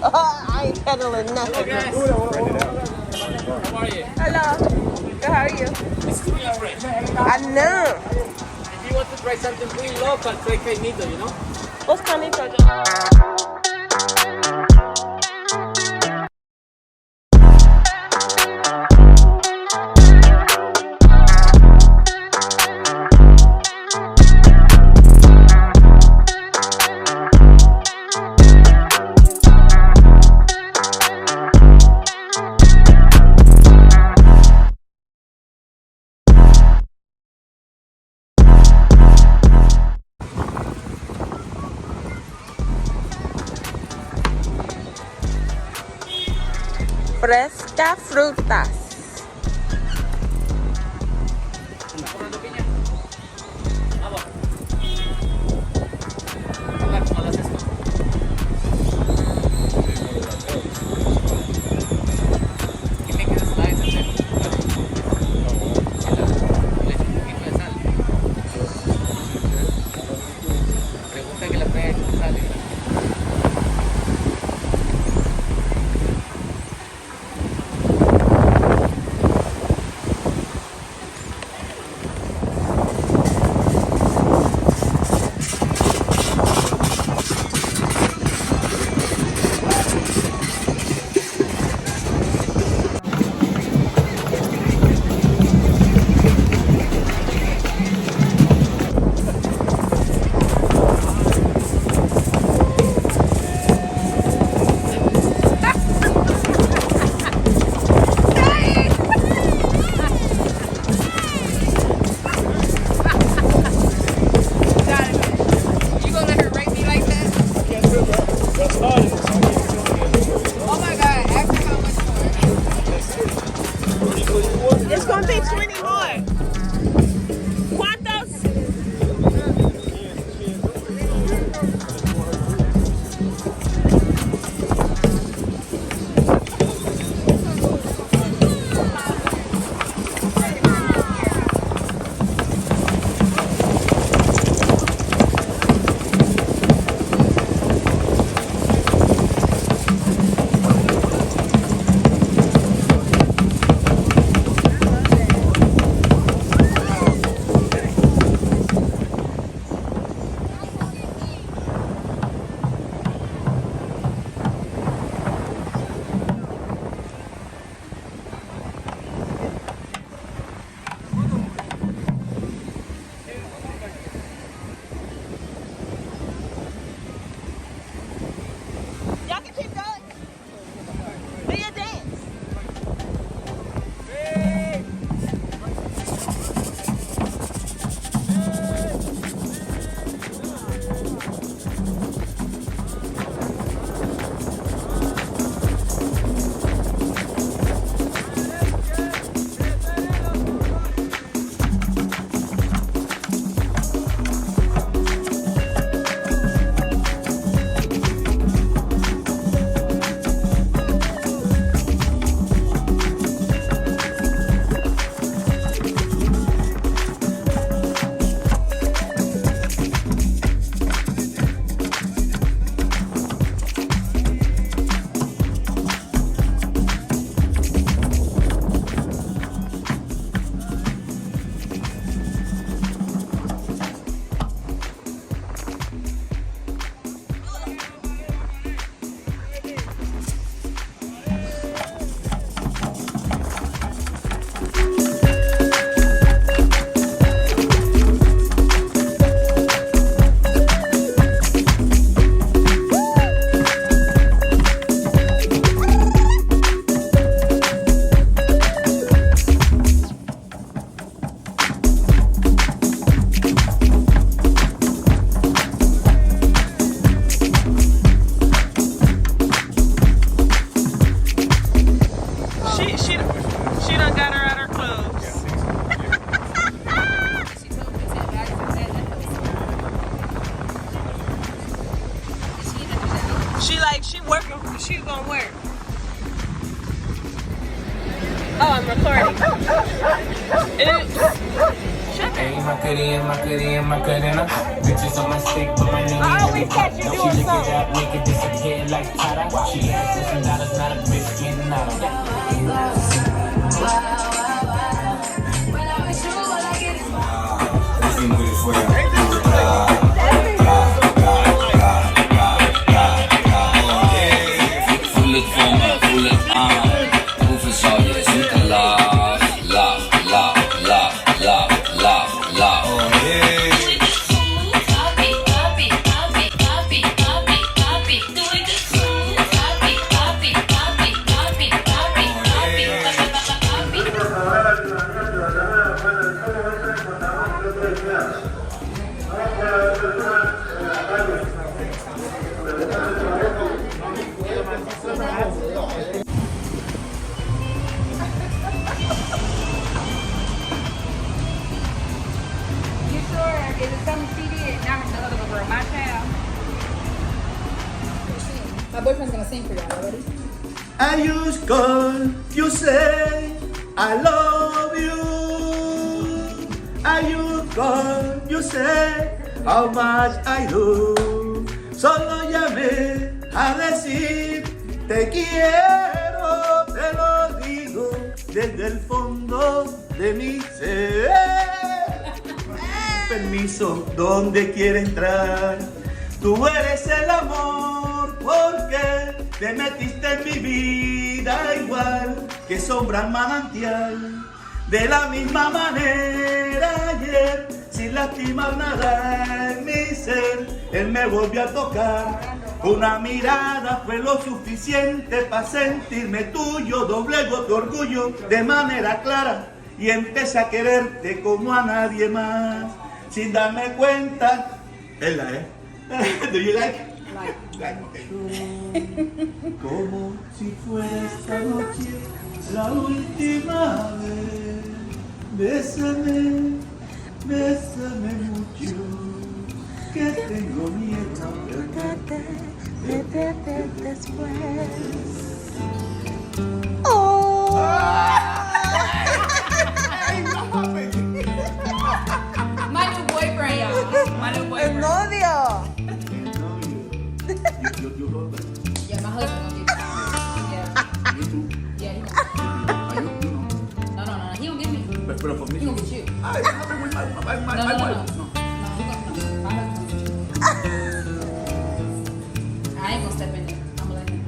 I ain't peddling nothing. Hello, how are you? Hello. Good, how are you? This is really fresh. I know. If you want to try something really local, try caimito, you know? What's Carnito? Fresca frutas. It's gonna be 20 more. ¿Cuántos? She done got her out her clothes. She working, she gonna work. Oh, I'm recording. Shut Ayy, Macarena. Bitches on my stick, but my name I always catch you She doing lick it something. up, make it disappear like Tata. She asking for dollars, not a bitch getting out of that. My boyfriend's gonna sing for y'all. Ready? I just call you say I love you. I just call you say how much I do. Solo llamé a decir te quiero, te lo digo desde el fondo de mi ser. Permiso, ¿dónde quiere entrar? Tú eres el amor, porque te metiste en mi vida igual que sombra en manantial. De la misma manera ayer, sin lastimar nada en mi ser, él me volvió a tocar. Una mirada fue lo suficiente para sentirme tuyo. Doblego tu orgullo de manera clara y empecé a quererte como a nadie más. Sin darme cuenta, es la Do you like? Como si fuera esta noche la última vez. Bésame, bésame mucho, que tengo miedo de perderte después. Oh. My new boyfriend, y'all. My new El boyfriend. novio. Yeah, my husband gonna give me. Yeah. Me too. Yeah, he gonna. I know, you know. No. He gonna give me. But for me, He gonna get you. I have it with my No. wife. No, he gonna. My husband gonna get you. I ain't gonna step in there. I'm gonna let him.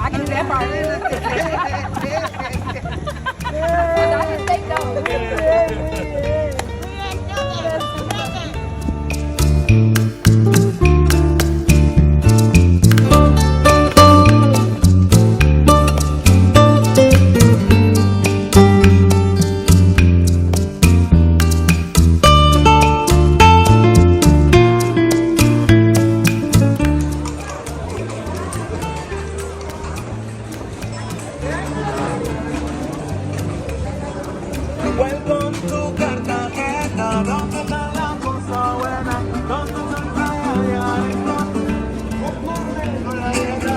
I can do that part. I can take those. Welcome to Cartagena, donde está la cosa buena, donde se trae con la guerra.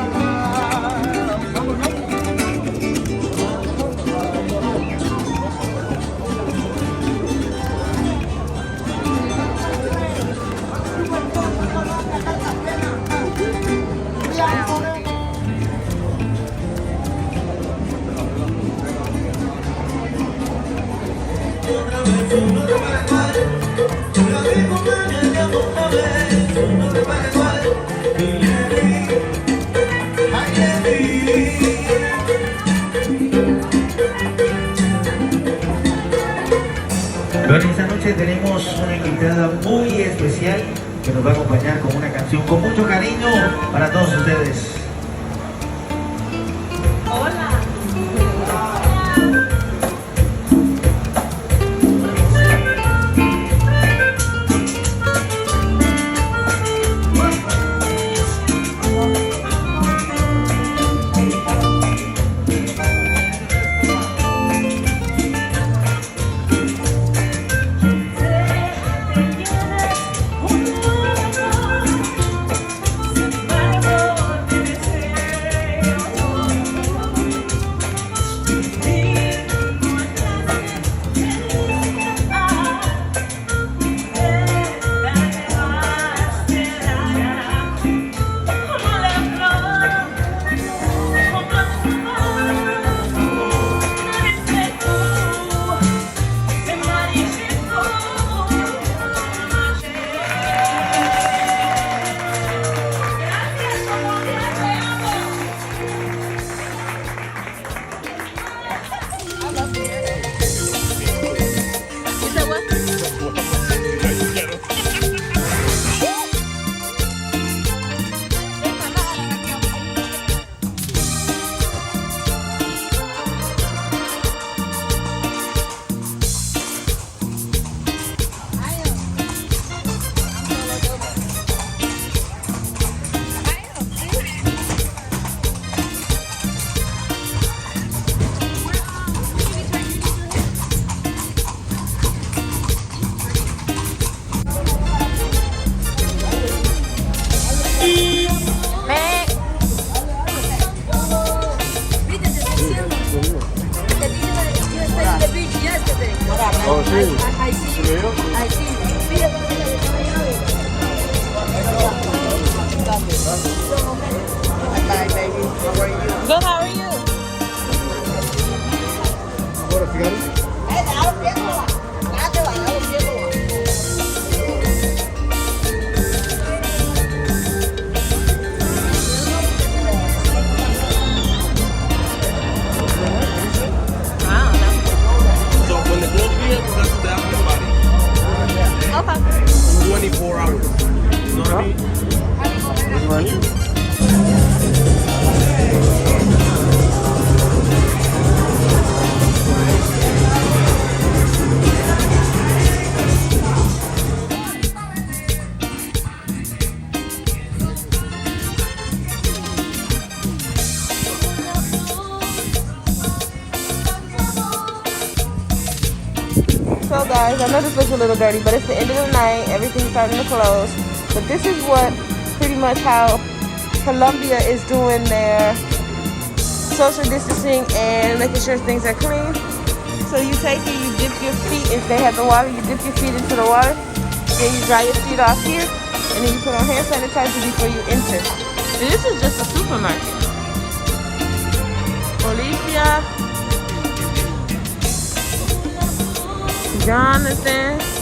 Bueno, esta noche tenemos una invitada muy especial que nos va a acompañar con una canción con mucho cariño para todos ustedes. So guys, I know this looks a little dirty, but it's the end of the night. Everything's starting to close. But this is what pretty much how Colombia is doing their social distancing and making sure things are clean. So you take it, you dip your feet. If they have the water, you dip your feet into the water. Then you dry your feet off here. And then you put on hand sanitizer before you enter. And this is just a supermarket. Policia. Jonathan.